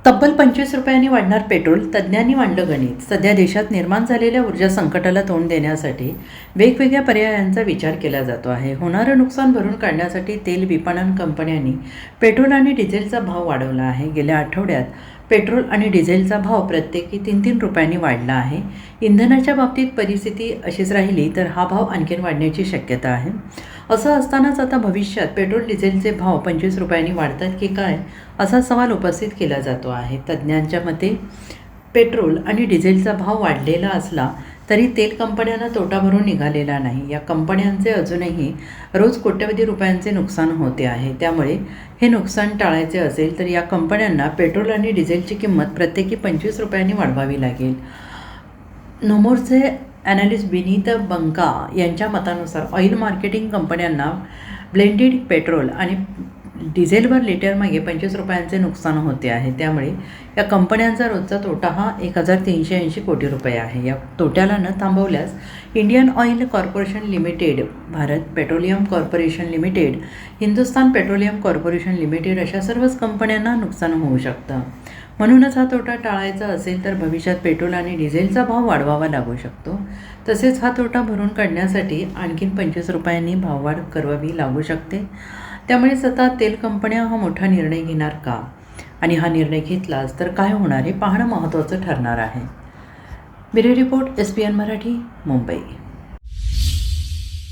तब्बल 25 रुपयांनी वाढणार पेट्रोल, तज्ज्ञांनी मांडलं गणित. सध्या देशात निर्माण झालेल्या ऊर्जा संकटाला तोंड देण्यासाठी वेगवेगळ्या पर्यायांचा विचार केला जातो आहे. होणारं नुकसान भरून काढण्यासाठी तेल विपणन कंपन्यांनी पेट्रोल आणि डिझेलचा भाव वाढवला आहे. गेल्या आठवड्यात पेट्रोल आणि डिझेलचा भाव प्रत्येकी 3-3 रुपयांनी वाढला आहे. इंधनाच्या बाबतीत परिस्थिती अशीच राहिली तर हा भाव आणखीन वाढण्याची शक्यता आहे. असं असतानाच आता भविष्यात पेट्रोल डिझेलचे भाव 25 रुपयांनी वाढतात की काय, असा सवाल उपस्थित केला जातो आहे. तज्ज्ञांच्या मते पेट्रोल आणि डिझेलचा भाव वाढलेला असला तरी तेल कंपन्यांना तोटा भरून निघालेला नाही. या कंपन्यांचे अजूनही रोज कोट्यवधी रुपयांचे नुकसान होते आहे. त्यामुळे हे नुकसान टाळायचे असेल तर या कंपन्यांना पेट्रोल आणि डिझेलची किंमत प्रत्येकी 25 रुपयांनी वाढवावी लागेल. नोमोरचे ॲनालिस्ट विनीत बंका यांच्या मतानुसार ऑइल मार्केटिंग कंपन्यांना ब्लेंडेड पेट्रोल आणि डिझेलवर लिटरमागे 25 रुपयांचे नुकसान होते आहे. त्यामुळे या कंपन्यांचा रोजचा तोटा हा 1380 कोटी रुपये आहे. या तोट्याला न थांबवल्यास Indian Oil Corporation Limited, Bharat Petroleum Corporation Limited, Hindustan Petroleum Corporation Limited अशा सर्वच कंपन्यांना नुकसान होऊ शकतं. म्हणूनच हा तोटा टाळायचा असेल तर भविष्यात पेट्रोल आणि डिझेलचा भाव वाढवावा लागू शकतो. तसेच हा तोटा भरून काढण्यासाठी आणखीन 25 रुपयांनी भाववाढ करावी लागू शकते. त्यामुळे आता तेल कंपन्या हा मोठा निर्णय घेणार का, आणि हा निर्णय घेतलाच तर काय होणार हे पाहणं महत्त्वाचं ठरणार आहे. Bureau report, SPN Marathi, Mumbai.